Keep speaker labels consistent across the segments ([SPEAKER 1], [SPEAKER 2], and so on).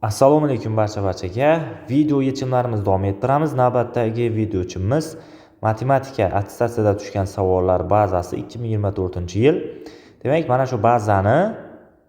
[SPEAKER 1] Assalomu alaykum barchaga. Video yechimlarimizni davom ettiramiz. Navbatdagi video yechimimiz matematika attestatsiyada tushgan savollar bazasi 2024-yil. Demak, mana shu bazani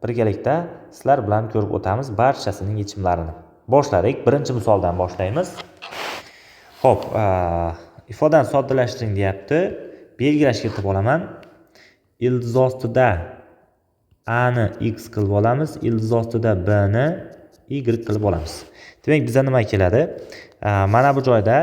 [SPEAKER 1] birgalikda sizlar bilan ko'rib o'tamiz barchasining yechimlarini. Boshladik. Birinchi misoldan boshlaymiz. Xo'p, ifodani soddalashtiring deyapti. Belgilash kiritib olaman. Ildiz ostida a ni x qilib olamiz, ildiz ostida b ni y qilib olamiz. Demak, bizga nima keladi? Mana bu joyda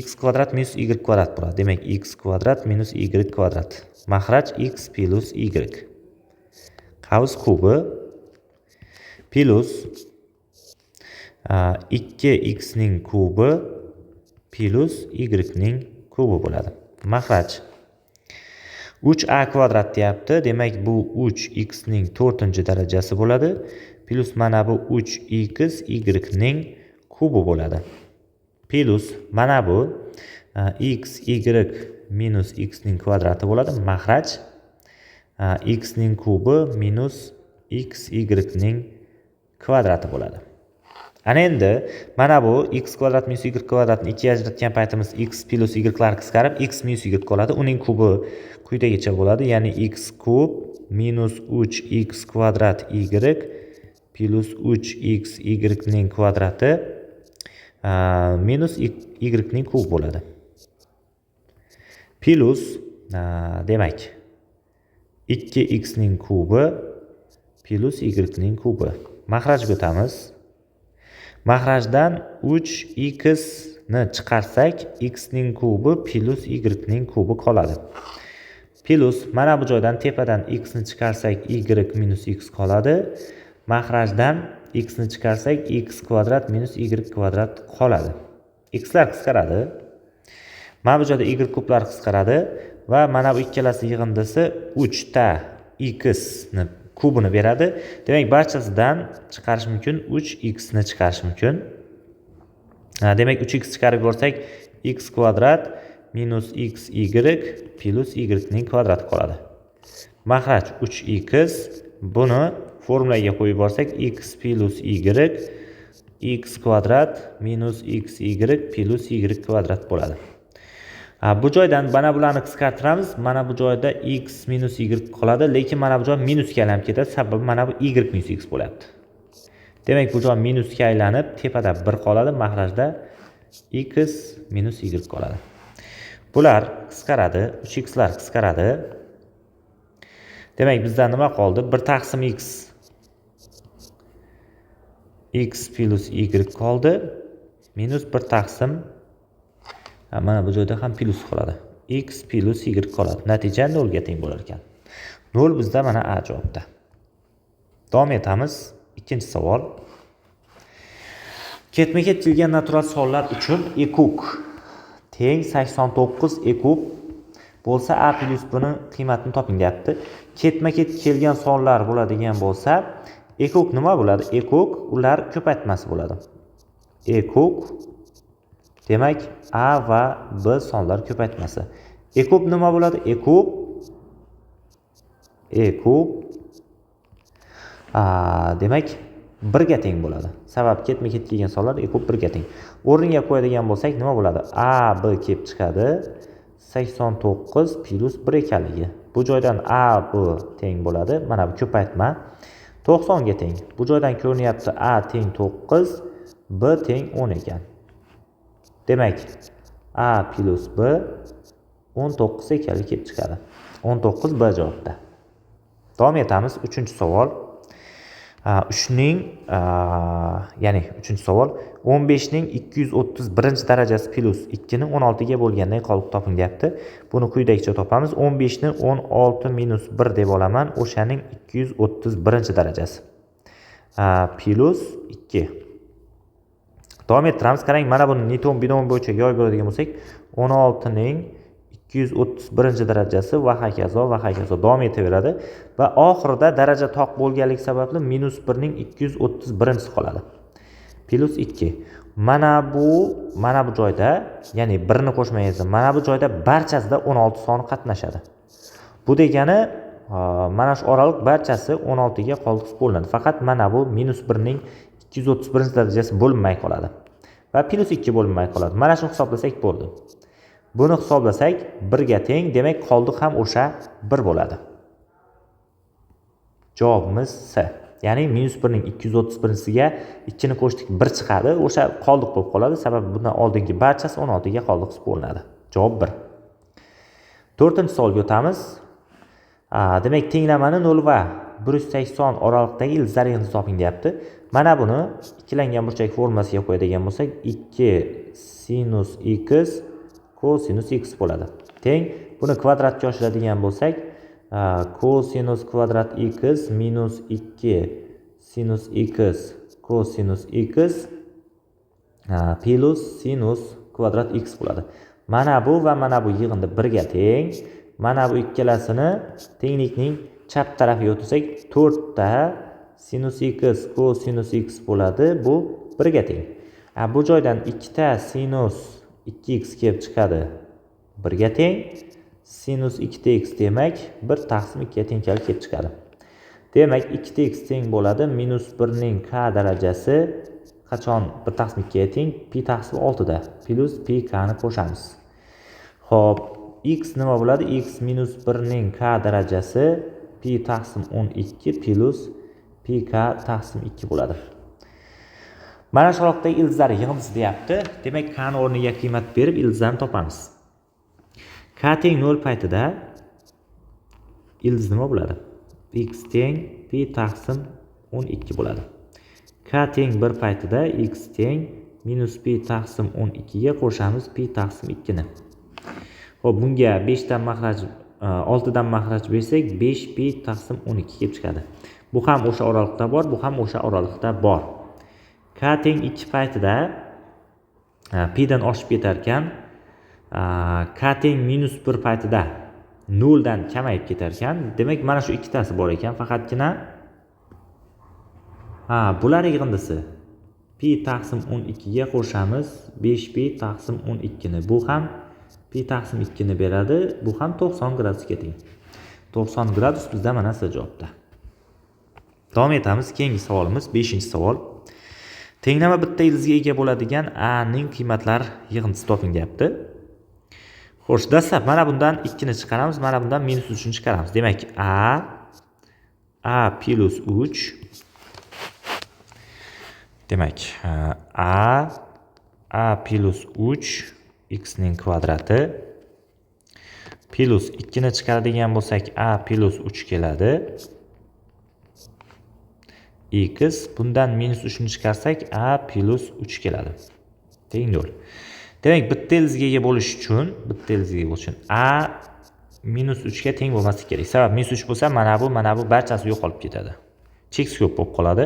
[SPEAKER 1] x kvadrat minus y kvadrat bo'ladi. Demak, x kvadrat minus y kvadrat. Maxraj x plus y. Qavs kubi plus 2x ning kubi plus y ning kubi bo'ladi. Maxraj 3a kvadrat deyapti. Demak, bu 3x ning 4-darajasi bo'ladi. Plus mana bu 3x y ning kubi bo'ladi. Plus mana bu x y minus x ning kvadrati bo'ladi. Maxraj x ning kubi minus x y ning kvadrati bo'ladi. Ana endi mana bu x kvadrat minus y kvadratni 2 ga ajratgan paytimiz x plus y lar qisqarib x minus y bo'ladi. Uning kubi quyidagicha bo'ladi. Ya'ni x kub minus 3x kvadrat y plus 3x y ning kvadrati minus y ning kubi bo'ladi. Plus demak 2x ning kubi plus y ning kubi. Maxrajga o'tamiz. Maxrajdan 3x ni chiqarsak x ning kubi plus y ning kubi qoladi. Plus mana bu joydan tepadan x ni chiqarsak y minus x qoladi. Maxrajdan x ni chiqarsak x kvadrat minus y kvadrat qoladi. X lar qisqaradi. Mana bu joyda y kublar qisqaradi va mana bu ikkalasi yig'indisi 3 ta x ni kubini beradi. Demak, barchasidan chiqarish mumkin. 3x ni chiqarish mumkin. Demak, 3x chiqarib ko'rsak x kvadrat minus x y plus y ning kvadrati qoladi. Maxraj 3x. Buni formulaga qo'yib borsak x plus y x kvadrat minus x y plus y kvadrat bo'ladi. Bu joydan mana bularni qisqartiramiz. Mana bu joyda x minus y qoladi, lekin mana bu joy minusga aylanib ketadi. Sababi mana bu y minus x bo'lyapti. Demak, bu joy minusga aylanib, tepada 1 qoladi, maxrajda x minus y qoladi. Bular qisqaradi, 3x lar qisqaradi. Demak, bizda nima qoldi? 1 taqsim x plus y qoldi. Minus 1 taqsim mana bu joyda ham plus qoladi. X plus y qoladi. Natija 0 ga teng bo'lar ekan. 0 bizda mana A javobda. Davom etamiz. Ikkinchi savol. Ketma-ket kelgan natural sonlar uchun e kub teng 89 e kub bo'lsa A plus b ning qiymatini toping deyapti. Ketma-ket kelgan sonlar bo'ladigan bo'lsa, e kub nima bo'ladi? E kub ular ko'paytmasi bo'ladi. E kub demak A va B sonlar ko'paytmasi. E kub nima bo'ladi? E kub demak 1 ga teng bo'ladi. Sabab ketma-ket kelgan sonlar e kub 1 ga teng. O'rniga qo'yadigan bo'lsak nima bo'ladi? A, B kelib chiqadi. 89 plus 1 ekanligi. Bu joydan A, B teng bo'ladi. Mana bu ko'paytma 90 ga teng. Bu joydan ko'rinyapti A teng 9, B teng 10 ekan. Demak, A plus B 19 ekanligi kelib chiqadi. 19 B javobda. Davom etamiz. 3-savol. 3-chi savol 15 ning 231-darajasi plus 2 ni 16 ga bo'lgandan qolib toping deyapti. Buni quyidagicha topamiz. 15 ni 16 minus 1 deb olaman. O'shaning 231-darajasi. Plus 2. Davom ettiramiz. Qarang, mana buni Newton binom bo'yicha yoyib beradigan bo'lsak, 16 ning 231-darajasi va hokazo davom etaveradi va oxirida daraja toq bo'lganlik sababli minus 1 ning 231-si qoladi. Plus 2. Mana bu joyda, ya'ni 1 ni qo'shmaysiz. Mana bu joyda barchasida 16 soni qatnashadi. Bu degani mana shu oraliq barchasi 16 ga qoldiqib bo'linadi. Faqat mana bu minus 1 ning 231 darajasi bo'linmay qoladi. Va plus 2 bo'linmay qoladi. Mana shuni hisoblasak bo'ldi. Buni hisoblasak 1 ga teng, demak qoldiq ham o'sha 1 bo'ladi. Javobimiz C. Ya'ni -1 ning 231siga 2 ni qo'shdik 1 chiqadi, o'sha qoldiq bo'lib qoladi. Sababi bundan oldingi barchasi 16 ga qoldiq bo'linadi. Javob 1. 4-savolga o'tamiz. Demak, tenglamani 0 va 180 oraliqdagi ildizlar yig'indisi toping deyapti. Mana buni ikkilangan burchak formulasiga qo'yadigan bo'lsak, 2 sinus x kosinus x bo'ladi. Teng, buni kvadratga oshiradigan bo'lsak, kosinus kvadrat x minus 2 sinus x kosinus x plus sinus kvadrat x bo'ladi. Mana bu va mana bu yig'indi 1 ga teng. Mana bu ikkalasini tenglikning chap tarafiga o'tsak 4 ta sinus x kosinus x bo'ladi. Bu 1 ga teng. Bu joydan 2 ta sinus 2x kelib chiqadi. 1 ga teng. Sinus 2x demak 1 taqsim 2 ga teng kelib chiqadi. Demak 2x teng bo'ladi -1 ning k darajasi qachon 1 taqsim 2 ga teng? Pi taqsim 6 da plus pi k ni qo'shamiz. Xo'p, x nima bo'ladi? X -1 ning k darajasi pi taqsim 12 plus pi k taqsim 2 bo'ladi. Mana shu holatdagi ildizlar yig'indisi deyapti. Demak, k ni o'rniga qiymat berib ildizlarni topamiz. K teng 0 paytida ildiz nima bo'ladi? X teng pi taqsim 12 bo'ladi. K teng 1 paytida x teng minus pi taqsim 12 ga qo'shamiz pi taqsim 2 ni. Xo'p, bunga 5 dan makhraj 6 dan makhraj bersak 5 pi taqsim 12 kelib chiqadi. Bu ham o'sha oralikda bor, bu ham o'sha oralikda bor. K teng 2 paytida pi dan oshib ketar ekan, k teng -1 paytida 0 dan kamayib ketar ekan. Demak, mana shu ikkitasi bor ekan, faqatgina bular yig'indisi. Pi taqsim 12 ga qo'shamiz 5 pi taqsim 12 ni. Bu ham pi taqsim 2 ni beradi. Bu ham 90 gradusga teng. 90 gradus bizda mana shu javobda. Davom etamiz. Keyingi savolimiz 5-savol. Tenglama bitta ildizga ega bo'ladigan a ning qiymatlar yig'indisi toping deyapti. Xo'sh, dastlab mana bundan 2 ni chiqaramiz, mana bundan -3 ni chiqaramiz. Demak, a plus 3. Demak, a plus 3 x ning kvadrati plus 2 ni chiqaradigan bo'lsak a plus 3 keladi. X bundan -3 ni chiqarsak a plus 3 keladi. Teng 0. Demak, bitta ildizga ega bo'lish uchun, a -3 ga teng bo'lmasligi kerak. Sabab -3 bo'lsa, mana bu barchasi yo'qolib ketadi. Cheksiz ko'p bo'lib qoladi.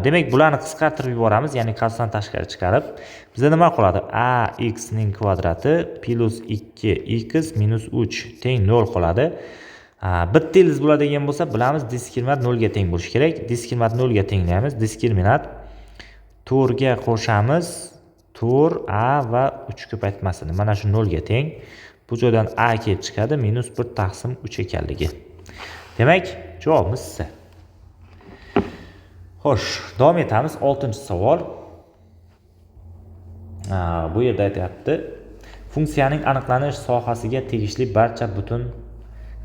[SPEAKER 1] Demak, bularni qisqartirib yuboramiz, ya'ni qasddan tashqari chiqarib, bizda nima qoladi? A x ning kvadrati plus 2x minus 3 teng 0 qoladi. Bitta ildiz bo'ladigan bo'lsa, bilamiz, diskriminant 0 ga teng bo'lishi kerak. Diskriminant 0 ga tenglaymiz. Diskriminant 4 ga qo'shamiz. 4 a va 3 ko'paytmasini. Mana shu 0 ga teng. Bu joydan a kelib chiqadi -1 taqsim 3 ekanligi. Demak, javobimiz C. Xo'sh, davom etamiz. 6-savol. Bu yerda aytayapti. Funksiyaning aniqlanish sohasiga tegishli barcha butun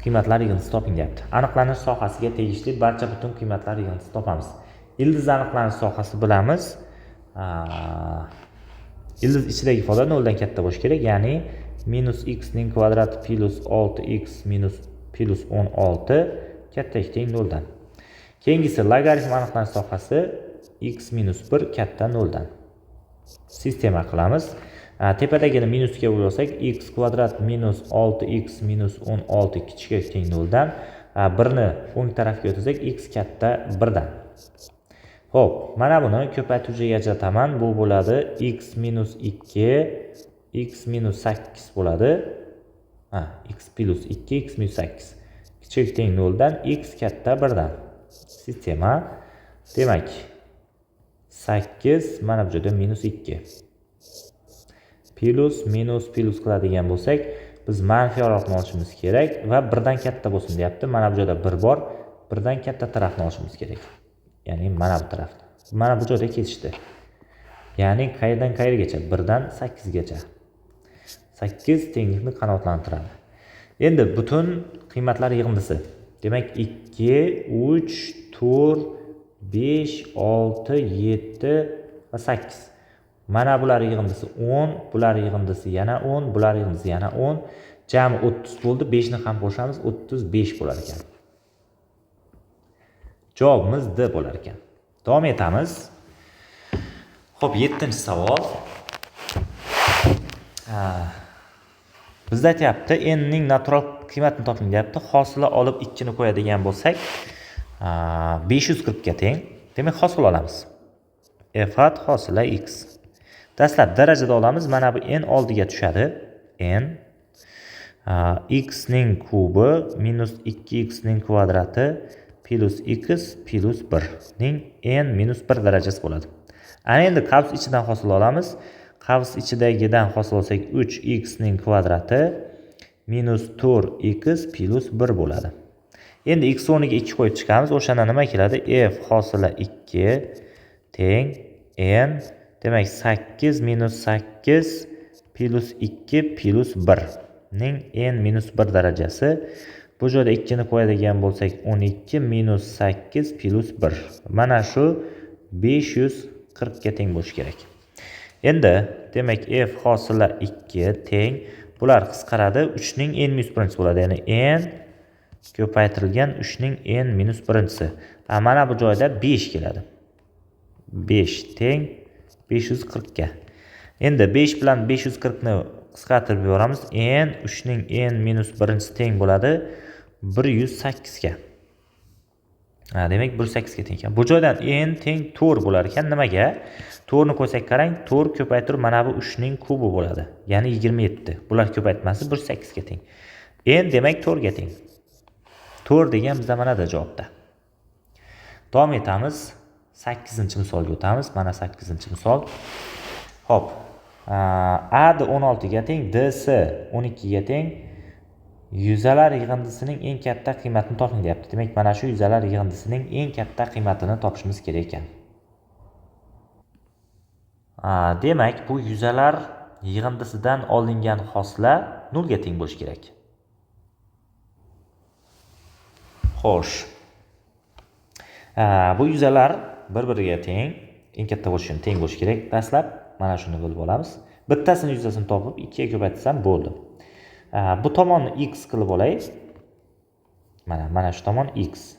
[SPEAKER 1] qiymatlar yig'indisi toping deyapti. Aniqlanish sohasiga tegishli barcha butun qiymatlar yig'indisi topamiz. Ildiz aniqlanish sohasi bilamiz. Ildiz ichidagi ifoda 0 dan katta bo'lishi kerak, ya'ni -x ning kvadrati plus 6x minus plus 16 kattaga teng 0 dan. Keyingisi logaritm aniqlanish sohasi x minus 1 katta 0 dan. Sistema qilamiz. Tepadagini minusga bo'lsak, x kvadrat minus 6x minus 16 kichikga teng 0 dan. 1 ni o'ng tarafga o'tsak, x katta 1 dan. Xo'p, mana buni ko'paytiruvchiga ajrataman. Bu bo'ladi x minus 2, x minus 8 bo'ladi. X plus 2, x minus 8. Kichik teng 0 dan, x katta 1 dan. Sistema. Demak, 8 mana bu joyda minus 2. Plus minus qiladigan bo'lsak, biz manfiy oraliqni olishimiz kerak va 1 dan katta bo'lsin deyapti. Mana bu joyda 1 bor. 1 dan katta tarafni olishimiz kerak. Ya'ni mana bu tarafni. Mana bu joyda kesishdi. Ya'ni qayerdan qayergacha? 1 dan 8 gacha. 8 tenglikni qanoatlantiradi. Endi butun qiymatlar yig'indisi. Demak 2, 3, 4, 5, 6, 7 va 8. Mana bular yig'indisi 10, bular yig'indisi yana 10, bular yig'indisi yana 10. Jami 30 bo'ldi. 5 ni ham qo'shamiz, 35 bo'lar ekan. Javobimiz D bo'lar ekan. Davom etamiz. Xo'p, 7-savol. Bizda aytayapti, n ning natural qiymatini toping deyapti. Hosila olib 2 ni qo'yadigan bo'lsak, 540 ga teng. Demak, hosil olamiz. F() hosila x. Dastlab darajada olamiz. Mana bu n oldiga tushadi. N x ning kubi minus 2x ning kvadrati plus x plus 1 ning n minus 1 darajasi bo'ladi. Ana endi qavs ichidan hosil olamiz. Qavs ichidagidan hosil olsak 3x ning kvadrati minus 4x plus 1 bo'ladi. Endi x o'rniga 2 qo'yib chiqamiz. O'shanda nima keladi? F hosila 2 teng n. Demak 8 minus 8 plus 2 plus 1 ning n minus 1 darajasi. Bu joyda 2 ni qo'yadigan bo'lsak 12 minus 8 plus 1. Mana shu 540 ga teng bo'lishi kerak. Endi demak f hosila 2 teng, bular qisqaradi, 3 ning n minus 1 bo'ladi. Ya'ni n ko'paytirilgan 3 ning n minus 1-si. Mana bu joyda 5 keladi. 5 teng 540 ga. Endi 5 bilan 540 ni qisqartirib yuboramiz. N 3 ning n minus 1-si teng bo'ladi 108 ga. Demak 108 ga teng ekan. Bu joydan n teng 4 bo'lar ekan. Nimaga? 4 ni qo'ysak qarang, 4 ko'paytirib mana bu 3 ning kubi bo'ladi. Ya'ni 27. Bular ko'paytmasi 108 ga teng. N demak 4 ga teng. 4 degan bizda mana da javobda. Davom etamiz. 8-misolga o'tamiz. Mana 8-misol. Xo'p. A d 16 ga teng, D s 12 ga teng. Yuzalar yig'indisining eng katta qiymatini toping deyapti. Demak, mana shu yuzalar yig'indisining eng katta qiymatini topishimiz kerak ekan. Demak, bu yuzalar yig'indisidan olingan hosila 0 ga teng bo'lishi kerak. Xo'sh. Bu yuzalar bir-biriga teng, eng katta bo'lishini teng bo'lishi kerak. Dastlab mana shuni bilib olamiz. Bittasini yuzasini topib 2 ga ko'paytirsam bo'ldi. Bu tomonni x qilib olay. Mana shu tomon x.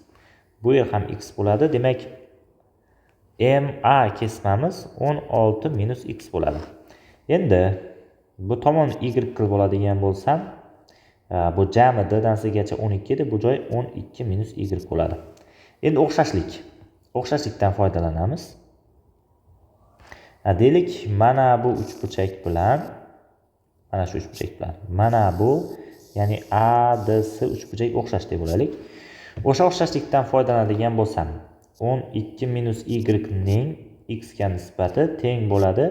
[SPEAKER 1] Bu yer ham x bo'ladi. Demak, MA kesmamiz 16 minus x bo'ladi. Endi bu tomon y qilib oladigan bo'lsam, bu jami d dan c gacha 12 edi. Bu joy 12 minus y bo'ladi. Endi o'xshashlikdan foydalanamiz. Deylik, mana bu uchburchak bilan mana shu uchburchak bilan mana bu, ya'ni ADS uchburchak o'xshash deb olaylik. O'sha o'xshashlikdan foydalanadigan bo'lsam, 12 minus y ning x ga nisbati teng bo'ladi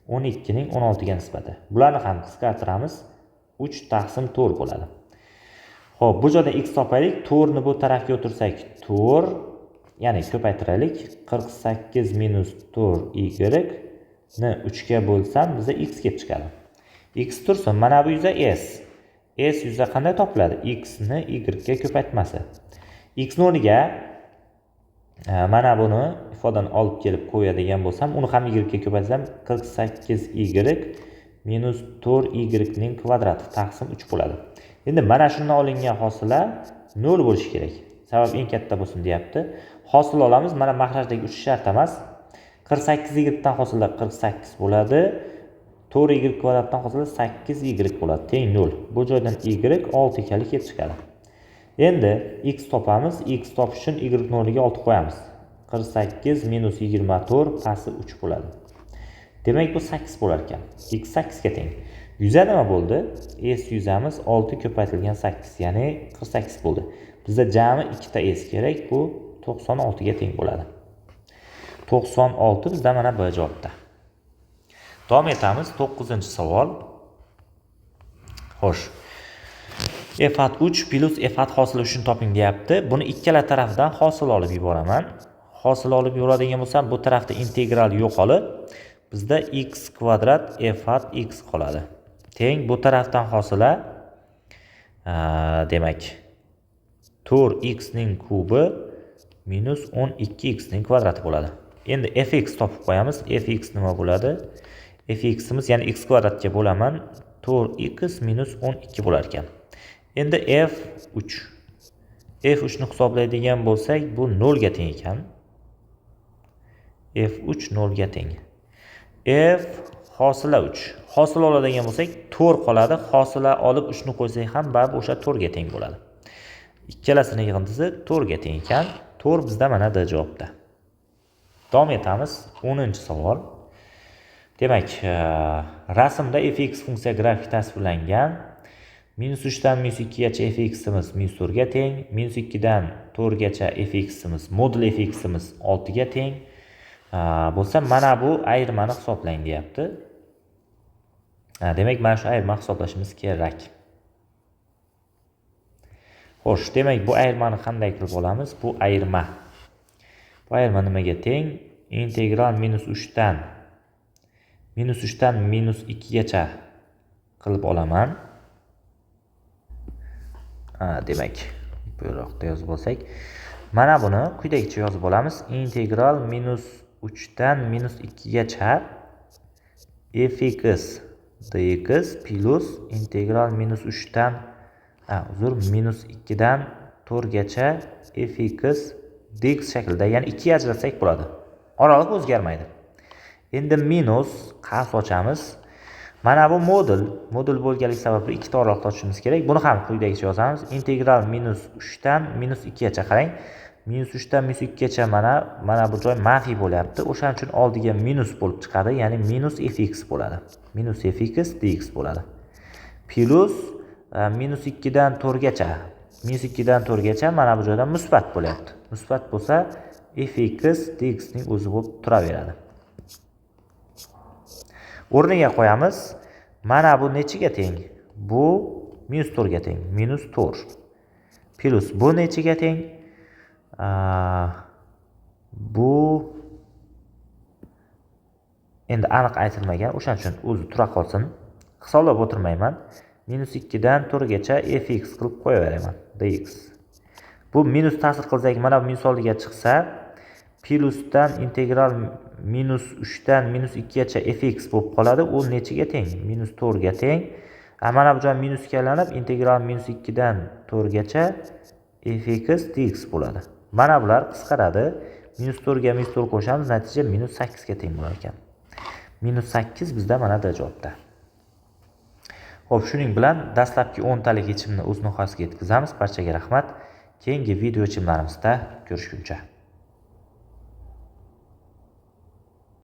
[SPEAKER 1] 12 ning 16 ga nisbati. Bularni ham qisqartiramiz. 3 taqsim 4 bo'ladi. Xo'p, bu joyda x topaylik. 4 ni bu tarafga o'tirsak 4, ya'ni ko'paytiraylik. 48 minus 4y ni 3 ga bo'lsam bizga x kelib chiqadi. X tursin, mana bu yuza s. S yuza qanday topiladi? X ni y ga ko'paytmasi. X o'rniga mana buni ifodani olib kelib qo'yadigan bo'lsam, uni ham y ga ko'paytsam 48y minus 4y ning kvadrati taqsim 3 bo'ladi. Endi mana shundan olingan hosila 0 bo'lishi kerak. Sabab eng katta bo'lsin deyapti. Hosil olamiz. Mana maxrajdagi 3 shart emas. 48y dan hosila 48 bo'ladi. 4y kvadratdan hosila 8y bo'ladi. Teng 0. Bu joydan y 6 ekanligi kelib chiqadi. Endi x topamiz. X topish uchun y o'rniga 6 qo'yamiz. 48 minus 24 pasi 3 bo'ladi. Demak, bu 8 bo'lar ekan. X 8 ga teng. Yuza nima bo'ldi? S yuzamiz 6 ko'paytirilgan 8, ya'ni 48 bo'ldi. Bizda jami 2 ta s kerak. Bu 96 ga teng bo'ladi. 96 bizda mana bu javobda. Davom etamiz. 9-savol. Xo'sh. f() 3 plus f() hosili uchun toping deyapti. Buni ikkala tarafdan hosil olib yuboraman. hosil olib yuradigan bo'lsam, bu tarafda integral yo'qolib, bizda x kvadrat f hat x qoladi. Teng bu tarafdan hosila demak 4x ning kubi minus 12x ning kvadrati bo'ladi. Endi fx topib qo'yamiz. Fx nima bo'ladi? Fximiz ya'ni x kvadratga bo'laman 4x minus 12 bo'lar ekan. Endi f3 ni hisoblaydigan bo'lsak, bu 0 ga teng ekan. f3 0 ga teng. F hosila 3. Hosil oladigan bo'lsak 4 qoladi. Hosila olib 3 ni qo'ysak ham baribir o'sha 4 ga teng bo'ladi. Ikkalasining yig'indisi 4 ga teng ekan. 4 bizda mana D javobda. Davom etamiz. 10-savol. Demak, rasmda fx funksiya grafik tasvirlangan. -3 dan -2 gacha fximiz -4 ga teng, -2 dan 4 gacha fximiz modul fximiz 6 ga teng. Bo'lsa, mana bu ayirmani hisoblang deyapti. Demak, mana shu ayirmani hisoblashimiz kerak. Xo'sh, demak, bu ayirmani qanday qilib olamiz? Bu ayirma nimaga teng? Integral -3 dan -2 gacha qilib olaman. Demak, bu yoqda yozib olsak, mana buni quyidagicha yozib olamiz. Integral -3 dan -2 gacha fx dx plus integral -3 dan -2 dan 4 gacha fx dx shaklida, ya'ni 2 ajratsak bo'ladi. Oraliq o'zgarmaydi. Endi minus qavs ochamiz. Mana bu modul bo'lganligi sababli ikkita oraliqda ochishimiz kerak. Buni ham quyidagicha yozamiz. Integral -3 dan -2 gacha qarang. -3 dan -2 gacha mana bu joy manfiy bo'lyapti. O'shaning uchun oldiga minus bo'lib chiqadi, ya'ni minus fx bo'ladi. Minus fx dx bo'ladi. Plus -2 dan 4 gacha. -2 dan 4 gacha mana bu joyda musbat bo'lyapti. Musbat bo'lsa, fx dx ning o'zi bo'lib turaveradi. O'rniga qo'yamiz. Mana bu nechiga teng? Bu -4 ga teng. -4. Plus bu nechiga teng? Bu endi aniq aytilmagan, o'shaning uchun o'zi tura qolsin. Hisoblab o'tirmayman. -2 dan 4 gacha fx qilib qo'yaveraman. dx. Bu minus ta'sir qilsak, mana bu minus oldiga chiqsa, plusdan integral -3 dan -2 gacha fx bo'lib qoladi. U nechiga teng? -4 ga teng. Mana bu joy minusga aylanib, integral -2 dan 4 gacha fx dx bo'ladi. Mana bular qisqaradi. -4 ga -4 qo'shamiz, natija -8 ga teng bo'lar ekan. -8 bizda mana da javobda. Xo'p, shuning bilan dastlabki 10 talik yechimni o'z nihoyasiga yetkazamiz. Barchaga rahmat. Keyingi video yechimlarimizda ko'rishguncha.